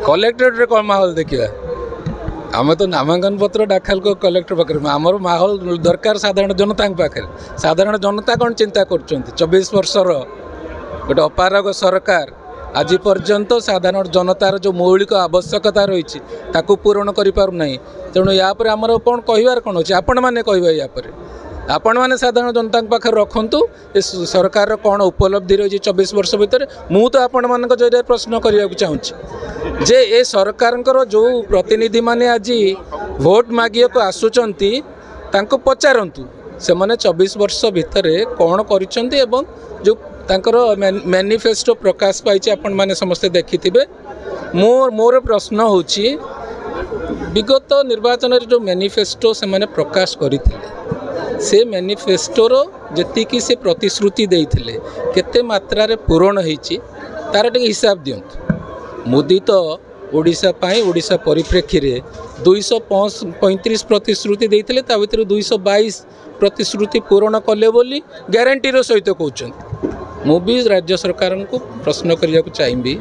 Collectorate कौन माहौल देखा आम तो नामांकन पत्र दाखल को कलेक्टर पाखे आमर माहौल दरकार साधारण जनता पाखे साधारण जनता कौन चिंता कर 24 वर्षर गोटे अपारग सरकार आज पर्यंत साधारण जनतार जो मौलिक आवश्यकता रही पूरण करें तेणु यापर आमर कौन कहबार कौन अच्छे आपण मैंने कह यापर आपण मैंने साधारण जनता पाखे रखु सरकार कौन उपलब्धि रही 24 वर्ष भितर मु तो आपण मान जरिए प्रश्न करने को चाहूँगी जे ए सरकार जो प्रतिनिधि माने आज भोट मागिया को आसुचंती तांको पचारंतु से माने 24 वर्ष भितर कौन करिसेंती एवं जो तांकर मैनिफेस्टो प्रकाश पाई आपण माने समस्ते देखिथिबे मोर प्रश्न होची विगत निर्वाचन जो मैनिफेस्टो से माने प्रकाश करथिले से मैनिफेस्टोर जी से प्रतिश्रुति देइथिले केते मात्रा रे पूरण होईची तार टे हिसाब दियंतु मोदी तो ओडिशा पाई ओडिशा परिप्रेक्षी रे 235 प्रतिश्रुति देइथिले ता भीतर 222 प्रतिश्रुति पूरण कले बोली ग्यारंटी रो सहित कहउछन मु भी राज्य सरकार को प्रश्न करिया को चाहिबी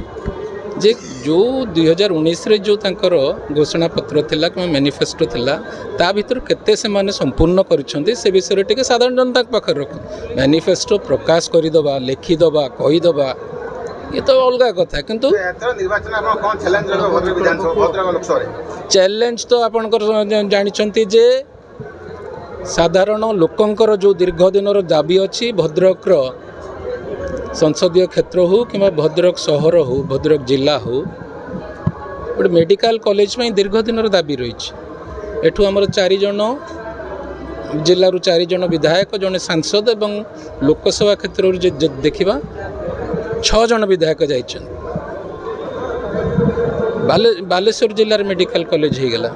जे जो 2019 रे जो तांकर घोषणा पत्र थिला कि मैनिफेस्टो थिला ता भीतर केते से माने संपूर्ण करिसंती से विषय टिके साधारण जनता पाखे रख मैनिफेस्टो प्रकाश करिदबा लिखिदबा कहिदबा ये तो अलग कथा किंतु चैलेंज तो आपनकर जानिछंती जे साधारण लोकंकर जो दीर्घ दिन दाबी अच्छी भद्रक संसदीय क्षेत्र हो कि भद्रक सहर हो भद्रक जिला हो गोटे मेडिकल कॉलेज में दीर्घ दिन दाबी रही एठू आमर 4 जन जिलूर 4 जन विधायक जड़े सांसद और लोकसभा क्षेत्र देखा 6 जन विधायक जाइए बालेश्वर जिलार मेडिकल कॉलेज हो गला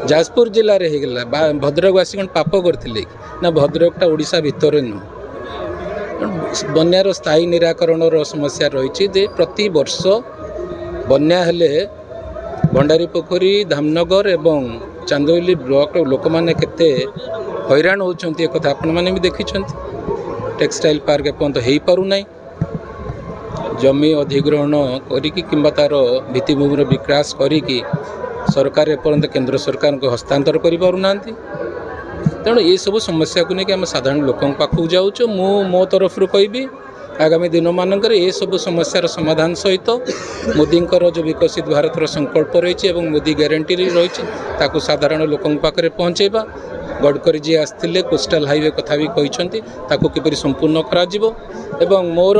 जाजपुर जिले में होगला भद्रकवासी कौन पाप करते ना भद्रकटा ओडिशा भितर नुह बन्यार स्थायी निराकरण समस्या रही प्रति वर्ष बन्या हेले भंडारी पोखरी धामनगर एवं चांदोली ब्लॉक लोक मैंने केते हैरान होती एक आपण मैंने भी देखी टेक्सटाइल पार्क एपर्यंत हो पार ना जमी अधिग्रहण करी तार भित्तिभूमि विकास करी सरकार एपर्यंत केंद्र सरकार को हस्तांतर कर पारना तेणु ये सब समस्या को लेकिन आम साधारण लोक पाखक जाऊँ मो तरफ कहि आगामी दिन मानक ये सब समस्यार समाधान सहित मोदी जो विकसित भारत संकल्प रही मोदी ग्यारंटी रही साधारण लोक पाखे पहुँचेबा गडकरी जी आसते कोस्टाल हाईवे कथा भी कहते किपरि संपूर्ण करा मोर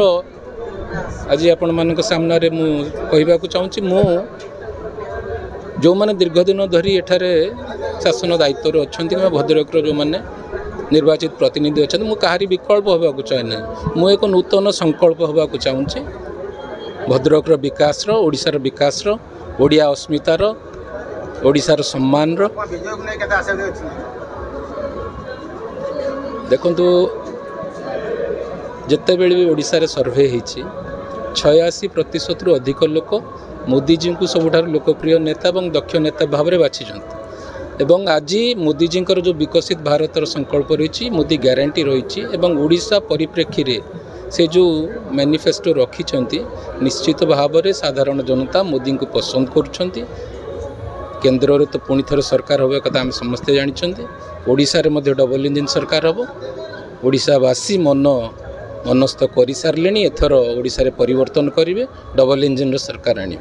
आज आपण मान सामने मुझे चाहूँगी मु जो मैंने दीर्घ दिन धरी एठारे शासन दायित्व अच्छा कि भद्रक जो मैंने निर्वाचित प्रतिनिधि अच्छा मुझे कहारी विकल्प होगा चाहे ना मुझे एक नूतन संकल्प होगा चाहूँगी भद्रक विकास ओडिशार विकास ओडिया अस्मितार ओडिशार सम्मान देखंतु जिते बेले भी ओडिशार सर्वे होती 86% रु अधिक लोक मोदीजी को सबुठार लोकप्रिय नेता और दक्ष नेता भाव में बाछिंट एवं आज मोदीजी जो विकसित भारत संकल्प रही मोदी ग्यारंटी रही ओडिशा परिप्रेक्षी रे से जो मैनिफेस्टो रखिंट निश्चित भाव में साधारण जनता मोदी को पसंद कर केन्द्र तो पुणी थर सरकार होगा कथा आम समस्ते जानते ओडिशा रे डबल इंजिन सरकार हम ओडिशावासी मनस्थ कर सारे एथर ओडिशा रे परिवर्तन करेंगे डबल इंजिन सरकार आने।